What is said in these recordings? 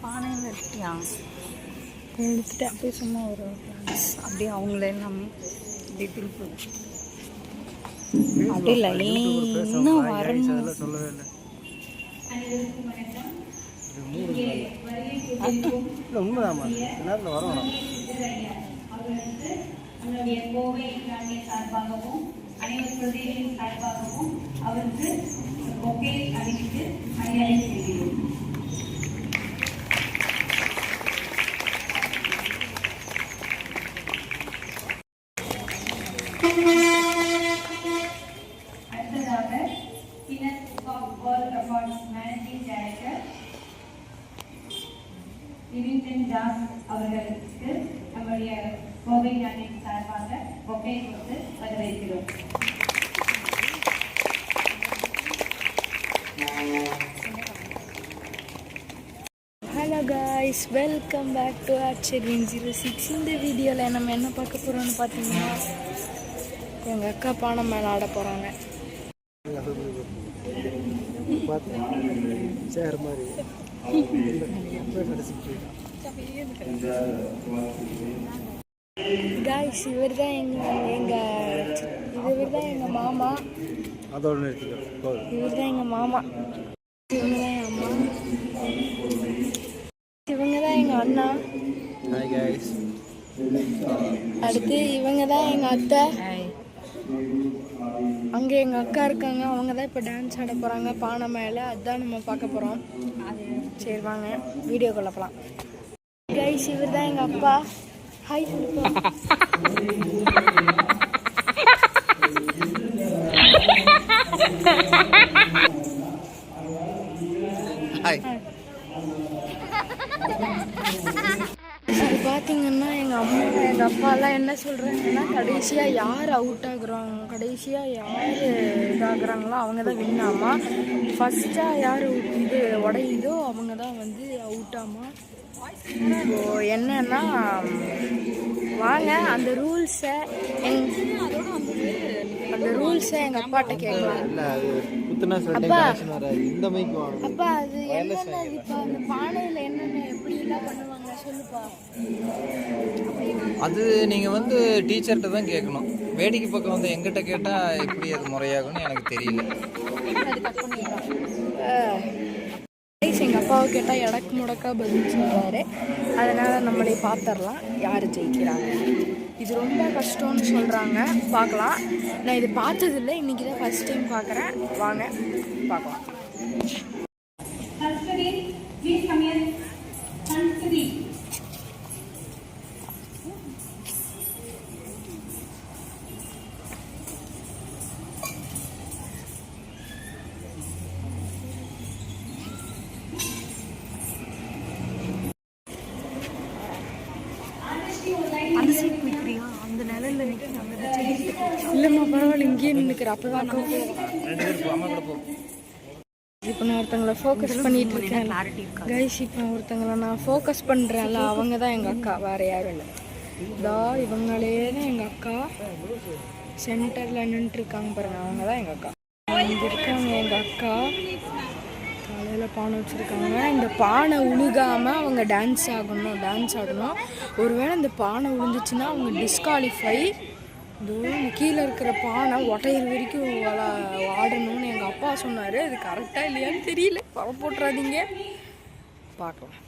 பானையில் எடுத்தியா? எடுத்துட்டு அப்படியே சும்மா ஒரு அப்படியே அவங்களே நம்ம அப்படியே திருப்பி அப்படி இல்லை இன்னும் வரணும். சொல்லவே இல்லை. உண்மைதாம்மா, நேரத்தில் வரணும். நம்முடைய கோவை இராணிய சார்பாகவும் அனைவர் பிரதேசத்தின் சார்பாகவும் அவருக்கு பொக்கே அணிவித்து மரியாதை செய்கிறோம். அடுத்ததாக Guinness world records managing director விவின்டன் தாஸ் அவர்களுக்கு நம்முடைய கோவை இராணியின் சார்பாக பொக்கே கொடுத்து வரவேற்கிறோம். Hello guys, welcome back to Archer106. இந்த வீடியோவில் நம்ம என்ன பார்க்க போகிறோம்னு பார்த்தீங்கன்னா, எங்கள் அக்கா பானை மேலே ஆட போகிறாங்க. காய்ஸ், இவர் தான் எங்கள் மாமா. இவர் தான் எங்கள் மாமா. இவங்க தான் என் அம்மா. இவங்க தான் எங்கள் அண்ணா. அடுத்து இவங்க தான் எங்கள் அத்தை. அங்கே எங்கள் அக்கா இருக்காங்க. அவங்க தான் இப்போ டான்ஸ் ஆட போகிறாங்க பானை மேலே. அதுதான் நம்ம பார்க்க போகிறோம். சரி வாங்க வீடியோக்குள்ள போகலாம். கைஸ், இவர் தான் எங்கள் அப்பா. ஹாய் அது பார்த்தீங்கன்னா எங்கள் அம்மா எங்கள் அப்பாலாம் என்ன சொல்கிறாங்கன்னா, கடைசியாக யார் அவுட் ஆகுறாங்க, கடைசியாக யார் இதாகிறாங்களோ அவங்க தான் வின்னாமா. ஃபஸ்ட்டாக யார் வந்து உடையுதோ அவங்க தான் வந்து அவுட்டாமா. இப்போது என்னன்னா, வாங்க அந்த ரூல்ஸை எங்கள் அப்பாட்ட கேட்கலாம். அப்பா அது என்னென்ன இப்போ அந்த பானையில் என்னென்ன எப்படிலாம் பண்ணுவாங்க சொல்லுப்பா. அது நீங்கள் வந்து டீச்சர்கிட்ட தான் கேட்கணும். வேடிக்கை பக்கம் வந்து எங்கிட்ட கேட்டால் எப்படி அது முறையாகும்னு எனக்கு தெரியல. எங்கள் அப்பாவை கேட்டால் எடக்கு முடக்கா பதில் சொல்கிறாரு. அதனால் நம்மளே பார்த்துடலாம் யார் ஜெயிக்கிறாங்க. இது ரொம்ப கஷ்டம்னு சொல்கிறாங்க, பார்க்கலாம். நான் இது பார்த்ததில்லை, இன்றைக்கி தான் ஃபஸ்ட் டைம் பார்க்குறேன். வாங்க பார்க்கலாம். அந்த சீட் போய்க்கிறியா? அந்த நிலையில் நிற்கிறாங்க. இல்லைம்மா பரவாயில்ல, இங்கேயே நின்றுக்கிறேன். அப்போ தான் இப்போ நான் ஒருத்தங்களை ஃபோக்கஸ் பண்ணிட்டு இருக்கேன். கைஸ், இப்போ ஒருத்தங்களை நான் ஃபோக்கஸ் பண்ணுறேன்ல, அவங்க தான் எங்கள் அக்கா, வேறு யாரும் இல்லை. இதா இவங்களே தான் எங்கள் அக்கா. சென்டரில் நின்றுட்டுருக்காங்க பாருங்க, அவங்க தான் எங்கள் அக்கா. இங்கே இருக்காங்க எங்கள் அக்கா. தலையில் பானை வச்சுருக்காங்க. இந்த பானை உழுகாமல் அவங்க டான்ஸ் ஆடணும். ஒருவேளை இந்த பானை விழுந்துச்சுன்னா அவங்க டிஸ்குவாலிஃபை. இந்த கீழே இருக்கிற பானை உடையிற வரைக்கும் ஆடணும்னு எங்கள் அப்பா சொன்னார். அது கரெக்டாக இல்லையான்னு தெரியல, பழம் போட்டுறாதீங்க, பார்க்கலாம்.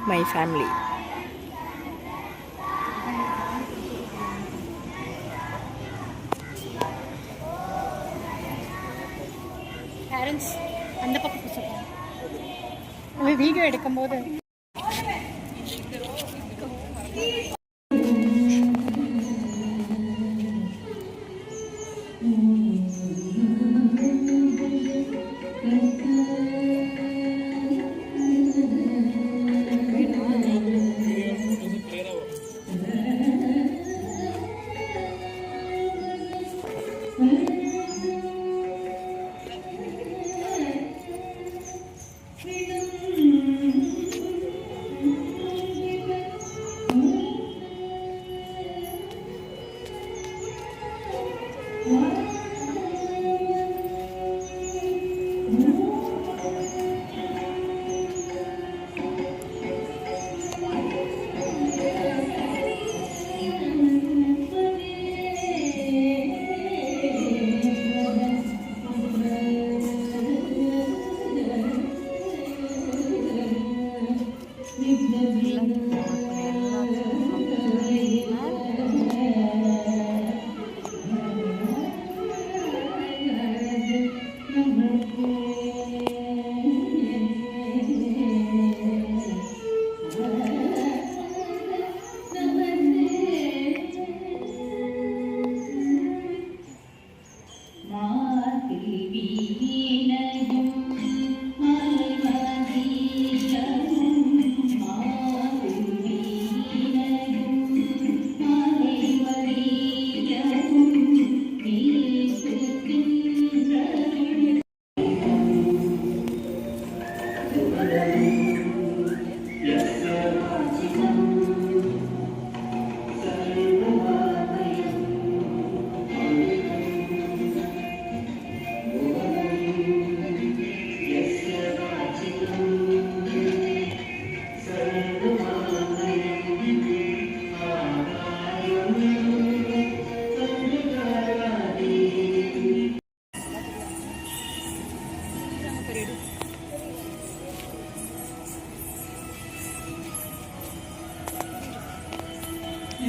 My family. Parents அந்த பக்கம் சொல்லுங்க. வீடியோ எடுக்கும்போது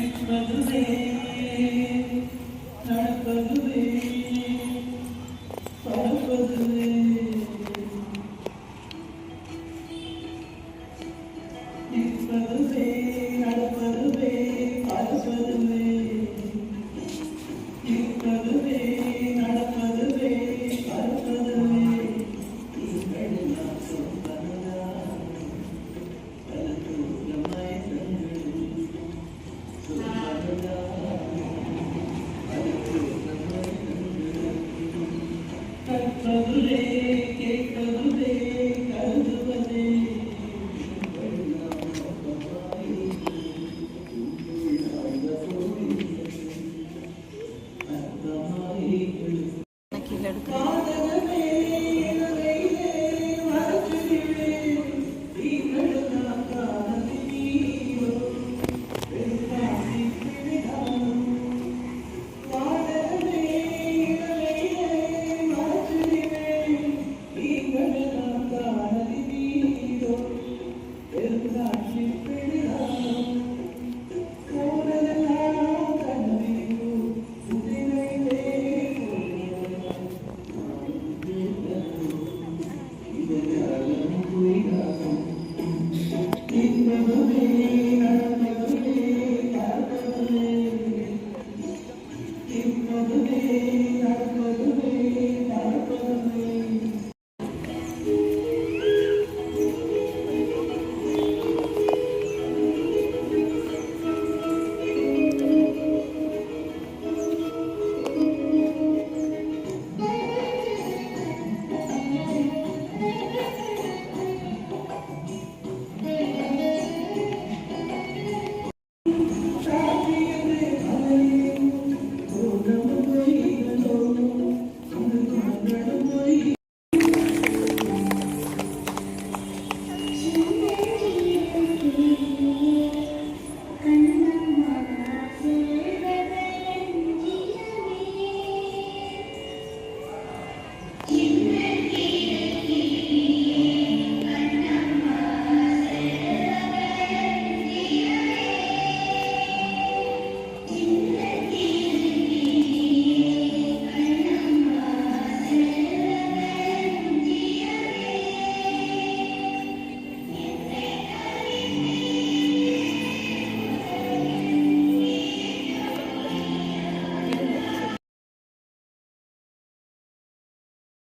நடப்பதுவே நடப்பதுவே நடப்பதுவே